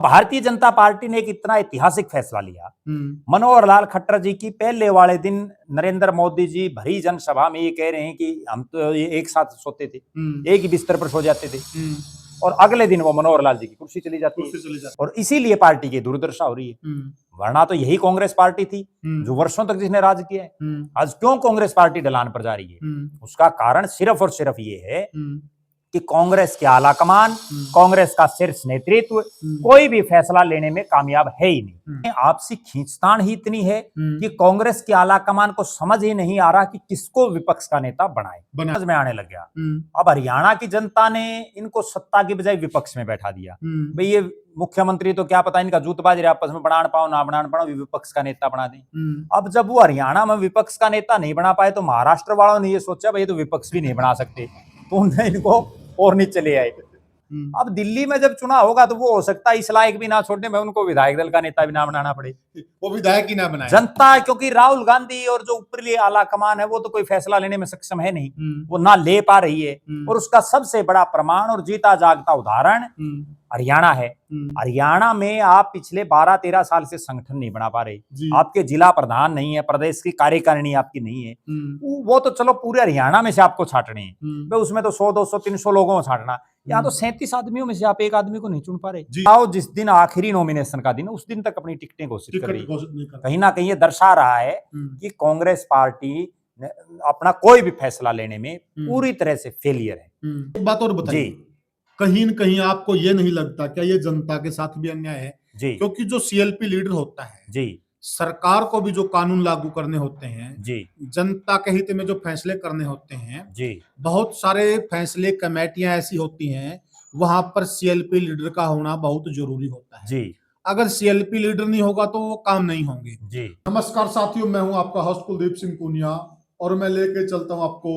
Bharatiya Janata party ने एक इतना ऐतिहासिक फैसला लिया। मनोहर लाल खट्टर जी की पहले वाले दिन नरेंद्र मोदी जी भरी जनसभा में ये कह रहे हैं कि हम तो ये एक साथ सोते थे, एक ही बिस्तर पर सो जाते थे, और अगले दिन वो मनोहर लाल जी की कुर्सी चली जाती है। और इसीलिए पार्टी की दुर्दशा हो रही है। वरना तो यही कांग्रेस पार्टी थी जो वर्षों तक जिसने राज किया है। आज क्यों कांग्रेस पार्टी ढलान पर जा रही है? उसका कारण सिर्फ और सिर्फ ये है कि कांग्रेस के आला कमान, कांग्रेस का शीर्ष नेतृत्व कोई भी फैसला लेने में कामयाब है ही नहीं। आपसी खींचतान ही इतनी है कि कांग्रेस के आला कमान को समझ ही नहीं आ रहा कि किसको विपक्ष का नेता बनाए। समझ में आने लग गया। अब हरियाणा की जनता ने इनको सत्ता की बजाय विपक्ष में बैठा दिया। भाई ये मुख्यमंत्री तो क्या पता इनका जूतबाजी आपस में बनान पाओ ना बनान पाओ, विपक्ष का नेता बना दें। अब जब वो हरियाणा में विपक्ष का नेता नहीं बना पाए तो महाराष्ट्र वालों ने ये सोचा भाई तो विपक्ष भी नहीं बना सकते, तो उन्हें इनको और नीचे ले आए। अब दिल्ली में जब चुनाव होगा तो वो हो सकता है इस लायक भी ना छोड़ने में उनको विधायक दल का नेता भी ना बनाना पड़े, वो विधायक ही ना बनाए जनता, क्योंकि राहुल गांधी और जो ऊपरी आला कमान है वो तो कोई फैसला लेने में सक्षम है नहीं, वो ना ले पा रही है। और उसका सबसे बड़ा प्रमाण और जीता जागता उदाहरण हरियाणा है। हरियाणा में आप पिछले 12-13 साल से संगठन नहीं बना पा रहे। आपके जिला प्रधान नहीं है, प्रदेश की कार्यकारिणी आपकी नहीं है। वो तो चलो पूरे हरियाणा में से आपको छाटने हैं, उसमें तो 100, 200, 300 लोगों को छाटना। यहाँ तो 37 आदमियों में से आप एक आदमी को नहीं चुन पा रहे। आओ जिस दिन आखिरी नॉमिनेशन का दिन उस दिन तक अपनी टिकटें घोषित कर रही है। कहीं ना कहीं ये दर्शा रहा है कि कांग्रेस पार्टी अपना कोई भी फैसला लेने में पूरी तरह से फेलियर है। एक बात और बताइए, कहीं न कहीं आपको ये नहीं लगता क्या ये जनता के साथ भी अन्याय है? जी, क्योंकि जो सीएलपी लीडर होता है जी, सरकार को भी जो कानून लागू करने होते हैं जी, जनता के हित में जो फैसले करने होते हैं जी, बहुत सारे फैसले कमेटियां ऐसी होती हैं वहां पर सीएलपी लीडर का होना बहुत जरूरी होता है जी। अगर सीएलपी लीडर नहीं होगा तो वो काम नहीं होंगे जी। नमस्कार साथियों, मैं हूं आपका होस्ट कुलदीप सिंह पूनिया और मैं लेके चलता हूं आपको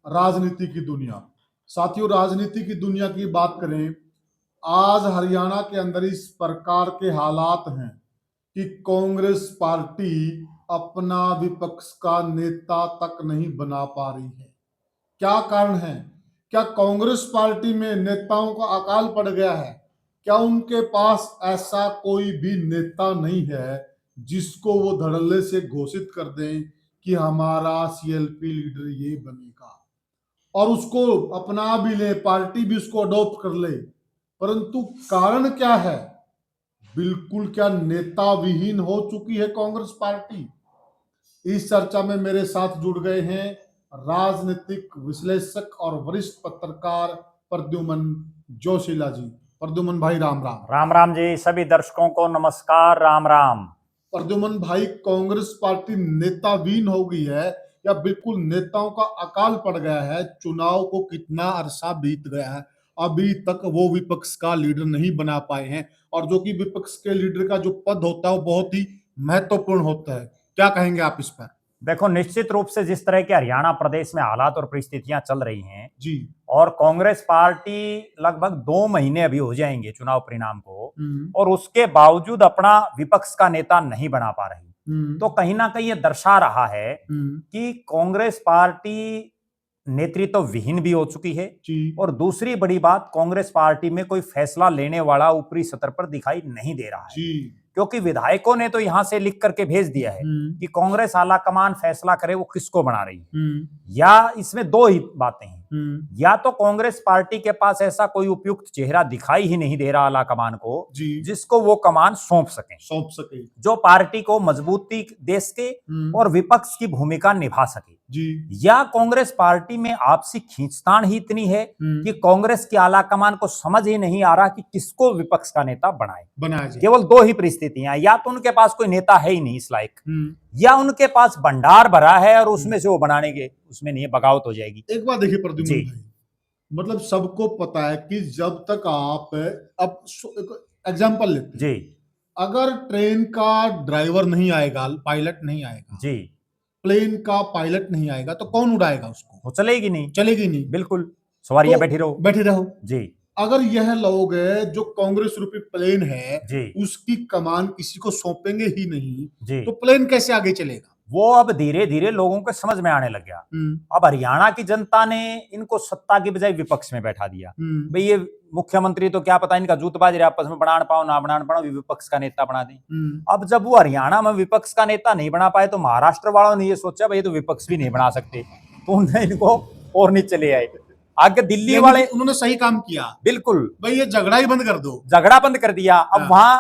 राजनीति की दुनिया। साथियों, राजनीति की दुनिया की बात करें, आज हरियाणा के अंदर इस प्रकार के हालात हैं कि कांग्रेस पार्टी अपना विपक्ष का नेता तक नहीं बना पा रही है। क्या कारण है? क्या कांग्रेस पार्टी में नेताओं का अकाल पड़ गया है? क्या उनके पास ऐसा कोई भी नेता नहीं है जिसको वो धड़ल्ले से घोषित कर दें कि हमारा सीएलपी लीडर ये बनेगा और उसको अपना भी ले, पार्टी भी उसको अडॉप्ट कर ले? परंतु कारण क्या है? बिल्कुल क्या नेता विहीन हो चुकी है कांग्रेस पार्टी? इस चर्चा में मेरे साथ जुड़ गए हैं राजनीतिक विश्लेषक और वरिष्ठ पत्रकार प्रद्युमन जोशीला जी। प्रद्युमन भाई राम राम। राम राम जी, सभी दर्शकों को नमस्कार, राम राम। प्रद्युमन भाई, कांग्रेस पार्टी नेताविहीन हो गई है या बिल्कुल नेताओं का अकाल पड़ गया है? चुनाव को कितना अरसा बीत गया है, अभी तक वो विपक्ष का लीडर नहीं बना पाए हैं, और जो कि विपक्ष के लीडर का जो पद होता है वो बहुत ही महत्वपूर्ण होता है। क्या कहेंगे आप इस पर? देखो, निश्चित रूप से जिस तरह के हरियाणा प्रदेश में हालात और परिस्थितियां चल रही हैं जी, और कांग्रेस पार्टी लगभग 2 महीने अभी हो जाएंगे चुनाव परिणाम को, और उसके बावजूद अपना विपक्ष का नेता नहीं बना पा रही, तो कहीं ना कहीं ये दर्शा रहा है कि कांग्रेस पार्टी नेतृत्व विहीन भी हो चुकी है। और दूसरी बड़ी बात, कांग्रेस पार्टी में कोई फैसला लेने वाला ऊपरी सतर पर दिखाई नहीं दे रहा है, क्योंकि विधायकों ने तो यहां से लिख करके भेज दिया है कि कांग्रेस आला कमान फैसला करे वो किसको बना रही है। या इसमें दो ही बातें हैं, या तो कांग्रेस पार्टी के पास ऐसा कोई उपयुक्त चेहरा दिखाई ही नहीं दे रहा आला कमान को जिसको वो कमान सौंप सके, जो पार्टी को मजबूती दे सके और विपक्ष की भूमिका निभा सके जी। या कांग्रेस पार्टी में आपसी खींचतान ही इतनी है कि कांग्रेस के आला कमान को समझ ही नहीं आ रहा कि किसको विपक्ष का नेता बनाए। केवल दो ही परिस्थितियां, या तो उनके पास कोई नेता है ही नहीं इस लायक, या उनके पास भंडार भरा है और उसमें से वो बनाने के उसमें नहीं, बगावत हो जाएगी। एक बात देखिए प्रद्युमन भाई, मतलब सबको पता है कि जब तक आप अब एग्जांपल लेते जी, अगर ट्रेन का ड्राइवर नहीं आएगा, पायलट नहीं आएगा जी, प्लेन का पायलट नहीं आएगा तो कौन उड़ाएगा उसको? वो चलेगी नहीं, बिल्कुल, सवारियां तो बैठी रहो जी। अगर यह लोग जो कांग्रेस रूपी प्लेन है उसकी कमान किसी को सौंपेंगे ही नहीं जी, तो प्लेन कैसे आगे चलेगा? वो अब धीरे धीरे लोगों को समझ में आने लग गया। अब हरियाणा की जनता ने इनको सत्ता की बजाय विपक्ष में बैठा दिया। भाई ये मुख्यमंत्री तो क्या पता इनका जूतबाजी आपस में बनान पाओ ना बनान पाओ, विपक्ष का नेता बना दें। अब जब वो हरियाणा में विपक्ष का नेता नहीं बना पाए तो महाराष्ट्र वालों ने ये सोचा भाई तो विपक्ष भी नहीं बना सकते, तो उन्होंने इनको और नीचे ले आए। आगे दिल्ली वाले उन्होंने सही काम किया, बिल्कुल भाई ये झगड़ा ही बंद कर दो, झगड़ा बंद कर दिया। अब वहां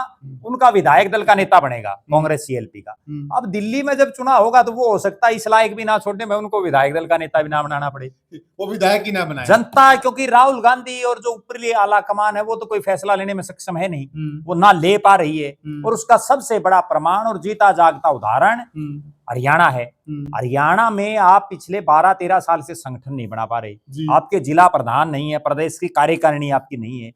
उनका विधायक दल का नेता बनेगा कांग्रेस सीएलपी का। अब दिल्ली में जब चुनाव होगा तो वो हो सकता है इस लायक भी ना छोड़ने में उनको विधायक दल का नेता भी ना बनाना पड़े, वो विधायक ही ना बनाए जनता, क्योंकि राहुल गांधी और जो ऊपरी आला कमान है वो तो कोई फैसला लेने में सक्षम है नहीं, वो ना ले पा रही है। और उसका सबसे बड़ा प्रमाण और जीता जागता उदाहरण हरियाणा है। हरियाणा में आप पिछले 12-13 साल से संगठन नहीं बना पा रहे, आपके जिला प्रधान नहीं है, प्रदेश की कार्यकारिणी आपकी नहीं है।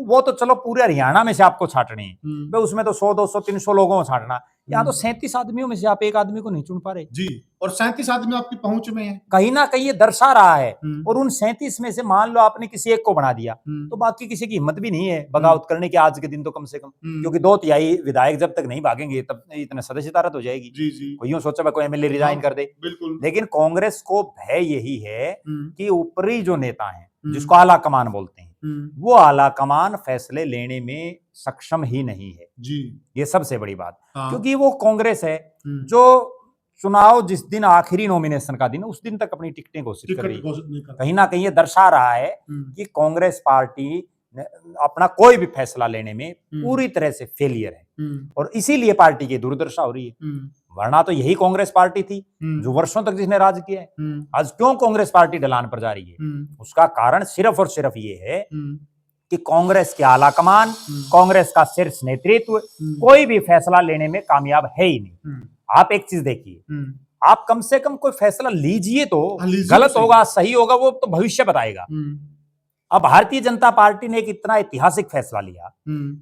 वो तो चलो पूरे हरियाणा में से आपको छांटने हैं, उसमें तो 100, 200, 300 लोगों को छांटना। यहाँ तो 37 आदमियों में से आप एक आदमी को नहीं चुन पा रहे जी, और 37 आदमी आपकी पहुंच में है, कहीं ना कहीं ये दर्शा रहा है। और उन 37 में से मान लो आपने किसी एक को बना दिया तो बाकी किसी की हिम्मत भी नहीं है बगावत करने की आज के दिन तो कम से कम, क्योंकि 2/3 विधायक जब तक नहीं भागेंगे तब इतने सदस्यता रद्द हो जाएगी। कोई यूं सोचा कोई एमएलए रिजाइन कर दे। बिल्कुल। लेकिन कांग्रेस को भय यही है कि ऊपरी जो नेता है जिसको आला कमान बोलते हैं, वो आला कमान फैसले लेने में सक्षम ही नहीं है जी, ये सबसे बड़ी बात। क्योंकि वो कांग्रेस है जो चुनाव जिस दिन आखिरी नॉमिनेशन का दिन उस दिन तक अपनी टिकटें घोषित कर रही है। कहीं ना कहीं ये दर्शा रहा है कि कांग्रेस पार्टी अपना कोई भी फैसला लेने में पूरी तरह से फेलियर है, और इसीलिए पार्टी की दुर्दशा हो रही है। वरना तो यही कांग्रेस पार्टी थी जो वर्षों तक जिसने राज किया है। आज क्यों कांग्रेस पार्टी ढलान पर जा रही है? उसका कारण सिर्फ और सिर्फ ये है कि कांग्रेस के आला कमान, कांग्रेस का शीर्ष नेतृत्व कोई भी फैसला लेने में कामयाब है ही नहीं। आप एक चीज देखिए, आप कम से कम कोई फैसला लीजिए तो गलत होगा सही होगा वो तो भविष्य बताएगा। अब भारतीय जनता पार्टी ने एक इतना ऐतिहासिक फैसला लिया,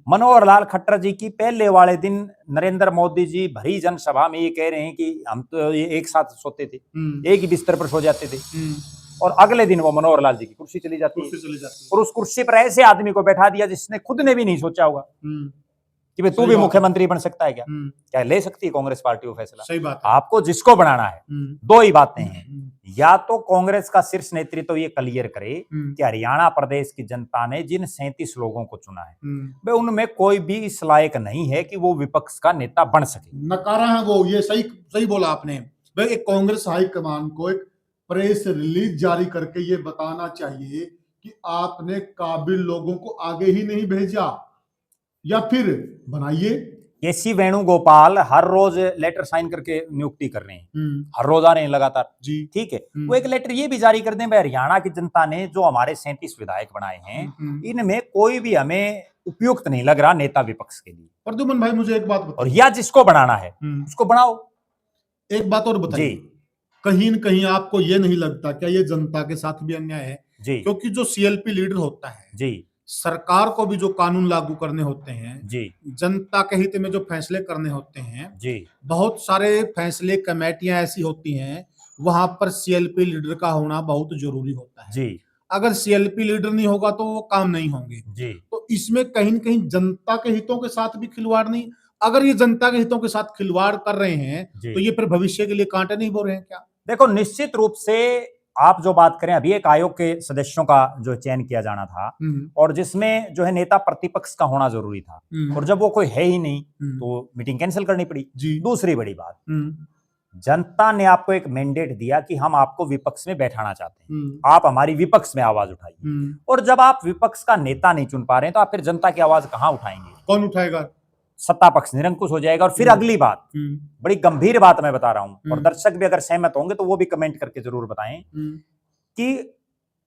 मनोहर लाल खट्टर जी की पहले वाले दिन नरेंद्र मोदी जी भरी जनसभा में ये कह रहे हैं कि हम तो ये एक साथ सोते थे, एक ही बिस्तर पर सो जाते थे, और अगले दिन वो मनोहर लाल जी की कुर्सी चली जाती है, और उस कुर्सी पर ऐसे आदमी को बैठा दिया जिसने खुद ने भी नहीं सोचा होगा कि भाई तू भी मुख्यमंत्री बन सकता है। क्या ले सकती है कांग्रेस पार्टी वो फैसला? सही बात है। आपको जिसको बनाना है दो ही बातें हैं, या तो कांग्रेस का शीर्ष नेतृत्व तो ये क्लियर करे कि हरियाणा प्रदेश की जनता ने जिन 37 लोगों को चुना है वे उनमें कोई भी इस लायक नहीं है कि वो विपक्ष का नेता बन सके। नकारा है वो, ये सही बोला आपने। भाई एक कांग्रेस हाईकमान को एक प्रेस रिलीज जारी करके ये बताना चाहिए कि आपने काबिल लोगों को आगे ही नहीं भेजा, या फिर बनाइए। केसी वेणुगोपाल हर रोज लेटर साइन करके नियुक्ति कर रहे हैं, हर रोज आ रहे हैं लगातार जी, ठीक है। वो एक लेटर ये भी जारी कर दें भाई हरियाणा की जनता ने जो हमारे 37 विधायक बनाए हैं इनमें कोई भी हमें उपयुक्त नहीं लग रहा नेता विपक्ष के लिए। प्रद्युमन भाई मुझे एक बात बताओ, और या जिसको बनाना है उसको बनाओ। एक बात और बताइए, कहीं न कहीं आपको ये नहीं लगता क्या ये जनता के साथ भी अन्याय है जी? क्योंकि जो सीएलपी लीडर होता है जी, सरकार को भी जो कानून लागू करने होते हैं जी, जनता के हित में जो फैसले करने होते हैं जी, बहुत सारे फैसले कमेटियां ऐसी होती हैं वहां पर सीएलपी लीडर का होना बहुत जरूरी होता है जी। अगर सीएलपी लीडर नहीं होगा तो वो काम नहीं होंगे जी। तो इसमें कहीं न कहीं जनता के हितों के साथ भी खिलवाड़ नहीं, अगर ये जनता के हितों के साथ खिलवाड़ कर रहे हैं तो ये फिर भविष्य के लिए कांटे नहीं बो रहे हैं क्या? देखो निश्चित रूप से आप जो बात करें, अभी एक आयोग के सदस्यों का जो चयन किया जाना था और जिसमें जो है नेता प्रतिपक्ष का होना जरूरी था, और जब वो कोई है ही नहीं तो मीटिंग कैंसिल करनी पड़ी। दूसरी बड़ी बात, जनता ने आपको एक मैंडेट दिया कि हम आपको विपक्ष में बैठाना चाहते हैं, आप हमारी विपक्ष में आवाज उठाइए, और जब आप विपक्ष का नेता नहीं चुन पा रहे हैं तो आप फिर जनता की आवाज कहां उठाएंगे? कौन उठाएगा? सत्ता पक्ष निरंकुश हो जाएगा। और फिर अगली बात, बड़ी गंभीर बात मैं बता रहा हूं और दर्शक भी अगर सहमत होंगे तो वो भी कमेंट करके जरूर बताएं कि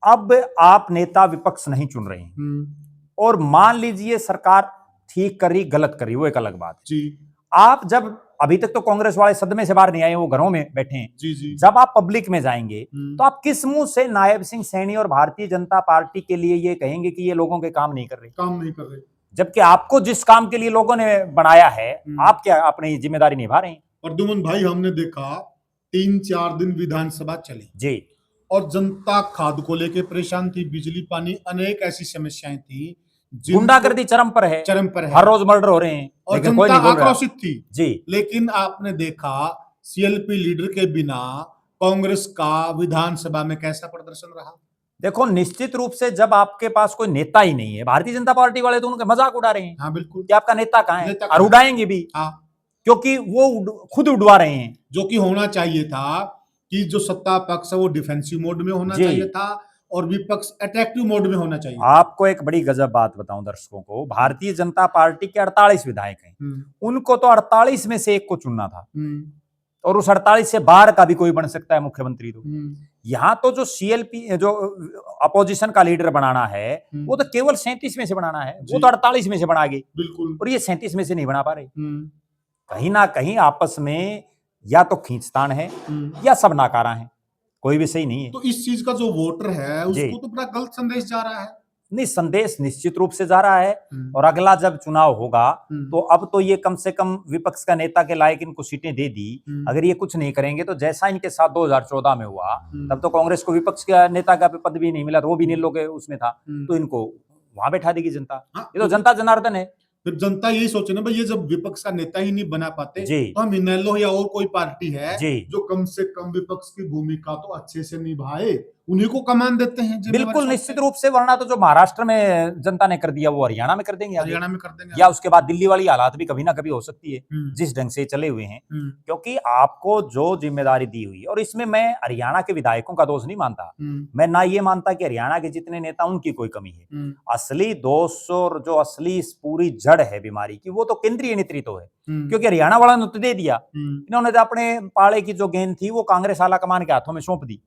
अब आप नेता विपक्ष नहीं चुन रहे हैं और मान लीजिए सरकार ठीक कर रही गलत कर रही, वो एक अलग बात है जी। आप जब अभी तक तो कांग्रेस वाले सदमे से बाहर नहीं आए, वो घरों में बैठे हैं जी जी। जब आप पब्लिक में जाएंगे तो आप किस मुंह से नायब सिंह सैनी और भारतीय जनता पार्टी के लिए ये कहेंगे कि ये लोगों के काम नहीं कर रहे, जबकि आपको जिस काम के लिए लोगों ने बनाया है आप क्या अपनी जिम्मेदारी निभा रहे हैं? प्रद्युमन भाई, हमने देखा 3-4 दिन विधानसभा चली जी और जनता खाद को लेकर परेशान थी, बिजली पानी अनेक ऐसी समस्याएं थी, गुंडागर्दी चरम पर है, हर रोज मर्डर हो रहे हैं और जनता आक्रोशित थी जी। लेकिन आपने देखा सीएलपी लीडर के बिना कांग्रेस का विधानसभा में कैसा प्रदर्शन रहा? देखो, निश्चित रूप से जब आपके पास कोई नेता ही नहीं है, भारतीय जनता पार्टी वाले तो उनका मजाक उड़ा रहे हैं। हाँ बिल्कुल, कि आपका नेता कहाँ है, और उड़ाएंगे भी। हाँ, क्योंकि वो खुद उड़वा रहे हैं। जो कि होना चाहिए था कि जो सत्ता पक्ष है वो डिफेंसिव मोड में होना चाहिए था और विपक्ष अट्रैक्टिव मोड में होना चाहिए। आपको एक बड़ी गजब बात बताऊं दर्शकों को, भारतीय जनता पार्टी के 48 विधायक हैं, उनको तो 48 में से एक को चुनना था, और उस 48 से बाहर का भी कोई बन सकता है मुख्यमंत्री। तो यहाँ तो जो सीएलपी जो अपोजिशन का लीडर बनाना है वो तो केवल 37 में से बनाना है, वो तो 48 में से बना गई। बिल्कुल, और ये 37 में से नहीं बना पा रहे। कहीं ना कहीं आपस में या तो खींचतान है या सब नाकारा है, कोई भी सही नहीं है। तो इस चीज का जो वोटर है उसको तो बड़ा गलत संदेश जा रहा है। नहीं, संदेश निश्चित रूप से जा रहा है। और अगला जब चुनाव होगा तो अब तो ये कम से कम विपक्ष का नेता के लायक इनको सीटें दे दी। अगर ये कुछ नहीं करेंगे तो जैसा इनके साथ 2014 में हुआ, तब तो कांग्रेस को विपक्ष का नेता का पद भी नहीं मिला, वो भी नीलों के उसमें था, तो इनको वहां बैठा देगी जनता। ये तो जनता जनार्दन है। फिर जनता यही सोचे ना भाई, ये जब विपक्ष का नेता ही नहीं बना पाते तो हम इनेलो या और कोई पार्टी है जो कम से कम विपक्ष की भूमिका तो अच्छे से निभाए, उन्हीं को कमान देते हैं। बिल्कुल निश्चित रूप से, वरना तो जो महाराष्ट्र में जनता ने कर दिया वो हरियाणा में कर देंगे, हरियाणा में कर देंगे, या उसके बाद दिल्ली वाली हालात भी कभी ना कभी हो सकती है जिस ढंग से चले हुए हैं। क्योंकि आपको जो जिम्मेदारी दी हुई, और इसमें मैं हरियाणा के विधायकों का दोष नहीं मानता, मैं ना ये मानता कि हरियाणा के जितने नेता उनकी कोई कमी है। असली दोष और जो असली पूरी जड़ है बीमारी की वो तो केंद्रीय नेतृत्व है। क्योंकि हरियाणा वाला ने तो दे दिया, इन्होंने तो अपने पाले की जो गेंद थी वो कांग्रेस आला कमान के हाथों में सौंप दी।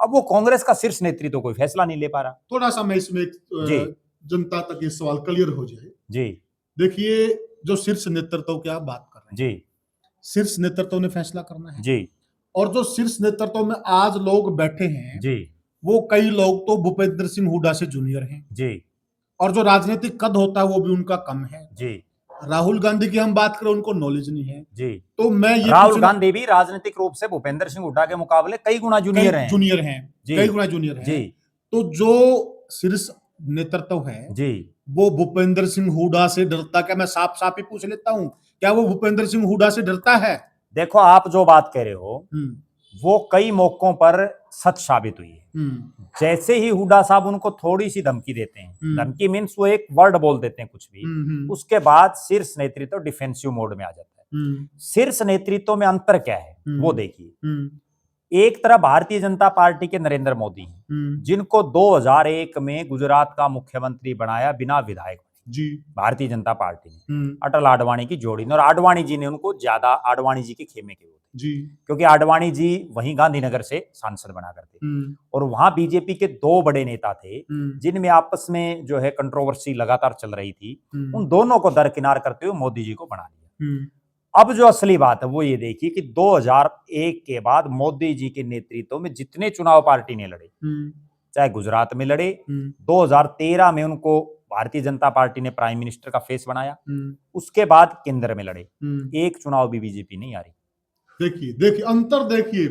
अब वो कांग्रेस का शीर्ष नेतृत्व कोई फैसला नहीं ले पा रहा। थोड़ा सा मैं इसमें जनता तक ये सवाल क्लियर हो जाए जी। देखिए, जो शीर्ष नेतृत्व की आप बात कर रहे हैं जी, शीर्ष नेतृत्व ने फैसला करना है जी, और जो शीर्ष नेतृत्व में आज लोग बैठे हैं जी, वो कई लोग तो भूपेंद्र सिंह हुड्डा से जूनियर हैं जी, और जो राजनीतिक कद होता है वो भी उनका कम है। जी। राहुल गांधी की हम बात करें, उनको नॉलेज नहीं है। जी। तो मैं ये राहुल गांधी भी राजनीतिक रूप से भूपेंद्र सिंह हुड्डा के मुकाबले कई गुना जूनियर हैं। कई गुना जूनियर हैं। जी। तो जो शीर्ष नेतृत्व है जी, वो भूपेंद्र सिंह हुड्डा से डरता? क्या मैं साफ साफ ही पूछ लेता हूं, क्या वो भूपेंद्र सिंह हुड्डा से डरता है? देखो, आप जो बात कह रहे हो वो कई मौकों पर सच साबित हुई है। जैसे ही हुड्डा साहब उनको थोड़ी सी धमकी देते हैं, धमकी मीन्स वो एक वर्ड बोल देते हैं कुछ भी, उसके बाद शीर्ष नेतृत्व डिफेंसिव मोड में आ जाता है। शीर्ष नेतृत्व में अंतर क्या है वो देखिए। एक तरफ भारतीय जनता पार्टी के नरेंद्र मोदी हैं, जिनको 2001 में गुजरात का मुख्यमंत्री बनाया बिना विधायक जी भारतीय जनता पार्टी ने, अटल आडवाणी की जोड़ी ने, और आडवाणी जी ने उनको ज्यादा आडवाणी जी के खेमे के जी, क्योंकि आडवाणी जी वहीं गांधीनगर से सांसद बना करते और वहां बीजेपी के दो बड़े नेता थे जिनमें आपस में जो है कंट्रोवर्सी लगातार चल रही थी। उन दोनों को दरकिनार करते हुए मोदी जी को बना दिया। अब जो असली बात है वो ये देखिए कि 2001 के बाद मोदी जी के नेतृत्व में जितने चुनाव पार्टी ने लड़े, चाहे गुजरात में लड़े, 2013 में उनको भारतीय जनता पार्टी ने प्राइम मिनिस्टर का फेस बनाया, उसके बाद केंद्र में लड़े, एक चुनाव भी बीजेपी नहीं आ रही। देखिए अंतर देखिए,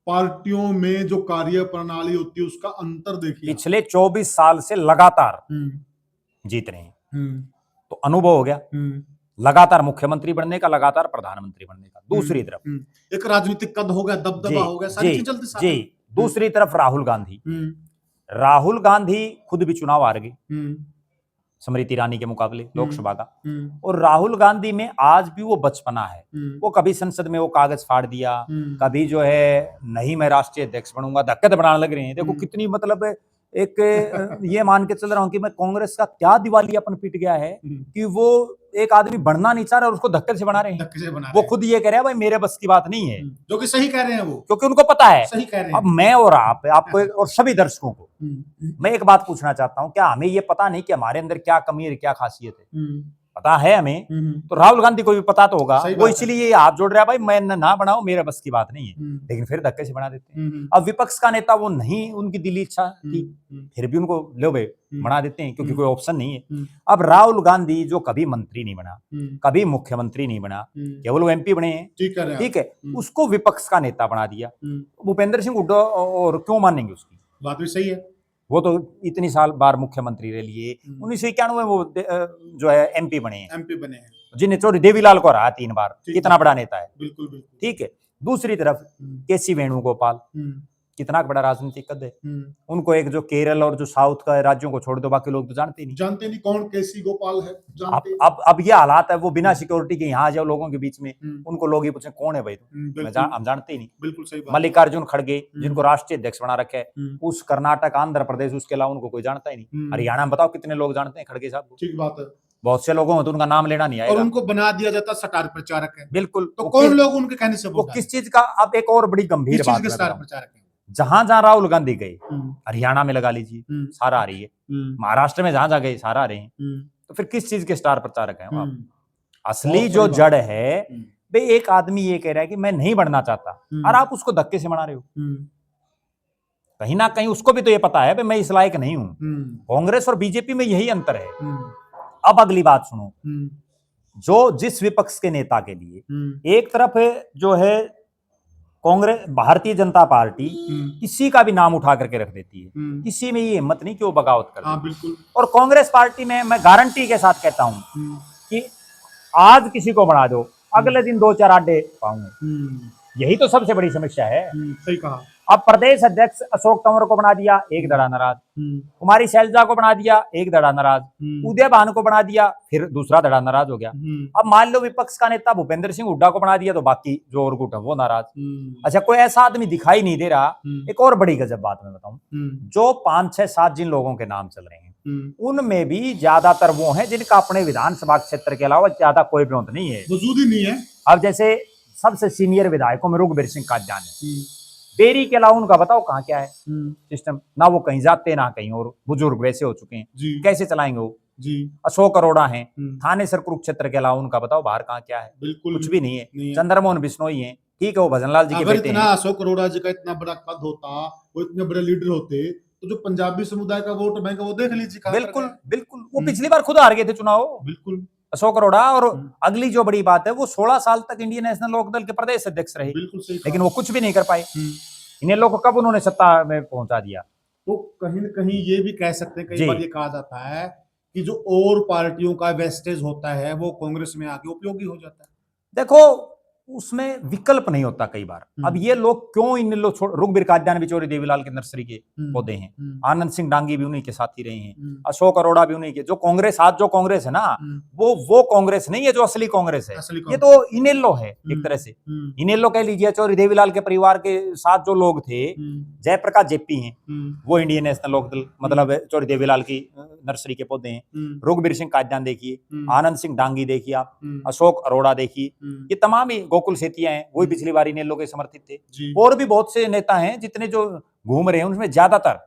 पार्टियों में जो कार्य प्रणाली होती है उसका अंतर देखिए। पिछले 24 साल से लगातार जीत रहे हैं, तो अनुभव हो गया लगातार मुख्यमंत्री बनने का, लगातार प्रधानमंत्री बनने का। दूसरी तरफ एक राजनीतिक कद हो गया, दबदबा हो गया, सारी चीजें चलती साथ में। दूसरी तरफ राहुल गांधी खुद भी चुनाव हार गए स्मृति ईरानी के मुकाबले लोकसभा का, और राहुल गांधी में आज भी वो बचपना है। वो कभी संसद में वो कागज फाड़ दिया, कभी जो है नहीं मैं राष्ट्रीय अध्यक्ष बनूंगा, धक्के बनाने लग रहे हैं। देखो कितनी मतलब एक ये मान के चल रहा हूं कि मैं कांग्रेस का क्या दिवालियापन पीट गया है कि वो एक आदमी बढ़ना नहीं चाह रहा और उसको धक्के से बना रहे हैं। वो खुद ये कह रहे हैं भाई मेरे बस की बात नहीं है, जो कि सही कह रहे हैं वो, क्योंकि उनको पता है। सही कह रहे हैं। अब मैं और आपको और सभी दर्शकों को मैं एक बात पूछना चाहता हूं, क्या हमें ये पता नहीं कि हमारे अंदर क्या कमी है, क्या खासियत है? पता है हमें, तो राहुल गांधी को भी पता तो होगा, वो इसलिए हाथ जोड़ रहा है भाई मैं ना बनाऊं, मेरे बस की बात नहीं है, लेकिन फिर धक्के से बना देते हैं। अब विपक्ष का नेता वो नहीं, उनकी दिली इच्छा थी, फिर भी उनको लो भाई बना देते हैं क्योंकि कोई ऑप्शन नहीं है। अब राहुल गांधी जो कभी मंत्री नहीं बना, कभी मुख्यमंत्री नहीं बना, केवल वो एमपी बने हैं, ठीक है, उसको विपक्ष का नेता बना दिया। भूपेंद्र सिंह हुड्डा और क्यों मानेंगे? उसकी बात भी सही है, वो तो इतनी साल बार मुख्यमंत्री रह लिए, 1991 वो जो है एमपी बने हैं, जिन्हें चोरी देवीलाल को हराया 3 बार, कितना बड़ा नेता है। बिल्कुल ठीक है। दूसरी तरफ केसी वेणुगोपाल, कितना बड़ा राजनीतिक कद है। उनको एक जो केरल और जो साउथ का राज्यों को छोड़ दो, बाकी लोग तो जानते नहीं कौन केसी गोपाल है, जानते अब ये हालात है, वो बिना सिक्योरिटी के यहाँ जाओ लोगों के बीच में, उनको लोग ये पूछे कौन है भाई तुम, हम जानते ही नहीं। बिल्कुल सही बात। मल्लिकार्जुन खड़गे जिनको राष्ट्रीय अध्यक्ष बना रखे है, उस कर्नाटक आंध्र प्रदेश, उसके अलावा उनको कोई जानता ही नहीं। हरियाणा में बताओ कितने लोग जानते हैं खड़गे साहब को। ठीक बात है, बहुत से लोगों में तो उनका नाम लेना नहीं आएगा, और उनको बना दिया जाता स्टार प्रचारक है। बिल्कुल, तो कौन लोग उनके कहने से वो किस चीज का। अब एक और बड़ी गंभीर बात, स्टार प्रचारक है, जहां जहां राहुल गांधी गए, हरियाणा में लगा लीजिए सारा आ रही है, महाराष्ट्र में जहां जहां गए सारा आ रहे हैं, तो फिर किस चीज के स्टार प्रचारक हैं आप? असली जो जड़ है भाई, एक आदमी ये कह रहा है कि मैं नहीं बढ़ना चाहता, और आप उसको धक्के से मना रहे हो। कहीं ना कहीं उसको भी तो ये पता है भाई मैं इस लायक नहीं हूं। कांग्रेस और बीजेपी में यही अंतर है। अब अगली बात सुनो, जो जिस विपक्ष के नेता के लिए एक तरफ जो है कांग्रेस, भारतीय जनता पार्टी किसी का भी नाम उठा करके रख देती है, किसी में ये हिम्मत नहीं कि वो बगावत कर दे। बिल्कुल। और कांग्रेस पार्टी में मैं गारंटी के साथ कहता हूं कि आज किसी को बना दो, अगले दिन 2-4 आडे पाऊंगे। यही तो सबसे बड़ी समस्या है। सही कहा। अब प्रदेश अध्यक्ष अशोक तंवर को बना दिया, एक धड़ा नाराज। कुमारी शैलजा को बना दिया, एक धड़ा नाराज। उदय भानु को बना दिया, फिर दूसरा धड़ा नाराज हो गया। अब मान लो विपक्ष का नेता भूपेंद्र सिंह हुड्डा को बना दिया, तो बाकी जो और गुट है वो नाराज। अच्छा, कोई ऐसा आदमी दिखाई नहीं दे रहा। एक और बड़ी गजब बात मैं बताऊं, जो 5, 6, 7 जिन लोगों के नाम चल रहे हैं, उनमें भी ज्यादातर वो हैं जिनका अपने विधानसभा क्षेत्र के अलावा ज्यादा कोई ब्योंत नहीं है, वजूद ही नहीं है। अब जैसे सबसे सीनियर विधायकों में रघुवीर सिंह कादयान है, बेरी के अलावा उनका बताओ कहाँ क्या है सिस्टम, ना वो कहीं जाते ना कहीं, और बुजुर्ग वैसे हो चुके हैं, कैसे चलाएंगे वो जी। अशोक अरोड़ा हैं, थानेसर कुरुक्षेत्र के अलावा उनका बताओ बाहर कहाँ क्या है, बिल्कुल कुछ भी नहीं है। चंद्रमोहन बिश्नोई हैं, ठीक है, वो भजनलाल जी के बेटे हैं। अशोक अरोड़ा जी का इतना बड़ा कद होता, वो इतने बड़े लीडर होते, तो जो पंजाबी समुदाय का वोट बैंक है वो देख लीजिए। बिल्कुल बिल्कुल, वो पिछली बार खुद हार गए थे चुनाव, बिल्कुल अशोक अरोड़ा। और अगली जो बड़ी बात है, वो 16 साल तक इंडियन नेशनल लोकदल के प्रदेश अध्यक्ष रहे, बिल्कुल सही, लेकिन वो कुछ भी नहीं कर पाए। इन्हें लोगों को कब उन्होंने सत्ता में पहुंचा दिया। तो कहीं न कहीं ये भी कह सकते हैं, कई बार ये कहा जाता है कि जो और पार्टियों का वेस्टेज होता है वो कांग्रेस में आके उपयोगी हो जाता है। देखो, उसमें विकल्प नहीं होता कई बार। अब ये लोग क्यों, इन लोग रघुवीर कादयान भी चौरी देवीलाल के नर्सरी के पौधे हैं, आनंद सिंह डांगी भी उन्हीं के साथ ही रहे हैं, अशोक अरोड़ा भी उन्हीं के। जो कांग्रेस आज जो कांग्रेस है ना, वो कांग्रेस नहीं है जो असली कांग्रेस है, ये तो इनेलो है एक तरह से। इनेलो कह लीजिए, चौरी देवीलाल के परिवार के साथ जो लोग थे, जयप्रकाश जेपी हैं, वो इंडियन नेशनल लोकदल मतलब चौरी देवीलाल की नर्सरी के पौधे हैं। रघुवीर सिंह कादयान देखिए, आनंद सिंह डांगी देखिए आप, अशोक अरोड़ा देखिए, ये तमाम ही गोकुल सेतिया हैं, वही पिछली बार इनेलो के समर्थित थे। और भी बहुत से नेता हैं जितने जो घूम रहे हैं, उनमें ज्यादातर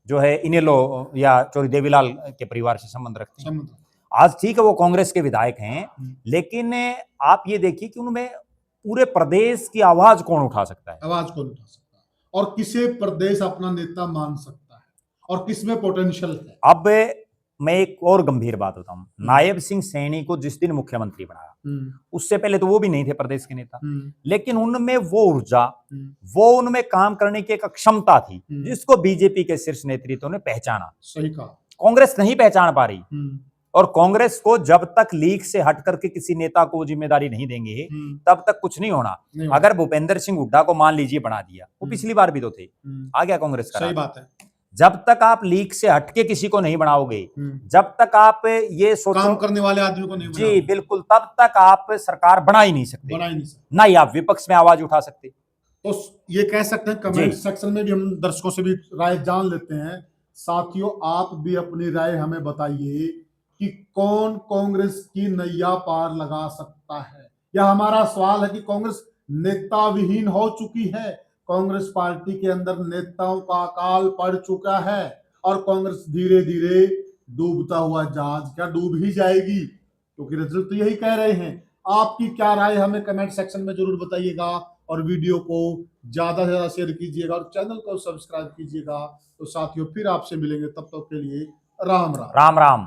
जो है इनेलो या चौरी देवीलाल के परिवार से संबंध रखते हैं। आज ठीक है वो कांग्रेस के विधायक हैं, लेकिन आप ये देखिए कि उनमें पूरे प्रदेश की आवाज कौन उठा सकता है, आवाज कौन उठा सकता है, और किसे प्रदेश अपना नेता मान सकता है, और किसमें पोटेंशियल है। अब मैं एक और गंभीर बात बताऊं, नायब सिंह सैनी को जिस दिन मुख्यमंत्री बनाया, उससे पहले तो वो भी नहीं थे प्रदेश के नेता, लेकिन उनमें वो ऊर्जा, वो उनमें काम करने की एक क्षमता थी जिसको बीजेपी के शीर्ष नेतृत्व ने पहचाना। सही कहा। कांग्रेस नहीं पहचान पा रही, और कांग्रेस को जब तक लीग से हट करके किसी नेता को जिम्मेदारी नहीं देंगे तब तक कुछ नहीं होना। अगर भूपेंद्र सिंह हुड्डा को मान लीजिए बना दिया, वो पिछली बार भी तो थे, आ गया कांग्रेस का। सही बात है। जब तक आप लीग से हटके किसी को नहीं बनाओगे, जब तक आप ये सोचो काम करने वाले आदमी को नहीं जी बिल्कुल, तब तक आप सरकार बना ही नहीं सकते, ना ही आप विपक्ष में आवाज उठा सकते। तो ये कह सकते हैं, कमेंट सेक्शन में भी हम दर्शकों से भी राय जान लेते हैं। साथियों, आप भी अपनी राय हमें बताइए कि कौन कांग्रेस की नैया पार लगा सकता है, या हमारा सवाल है कि कांग्रेस नेता विहीन हो चुकी है, कांग्रेस पार्टी के अंदर नेताओं का अकाल पड़ चुका है, और कांग्रेस धीरे धीरे डूबता हुआ जहाज क्या डूब ही जाएगी, क्योंकि रिजल्ट तो यही कह रहे हैं। आपकी क्या राय हमें कमेंट सेक्शन में जरूर बताइएगा, और वीडियो को ज्यादा से ज्यादा शेयर कीजिएगा, और चैनल को सब्सक्राइब कीजिएगा। तो साथियों, फिर आपसे मिलेंगे, तब तक के लिए राम राम। राम राम।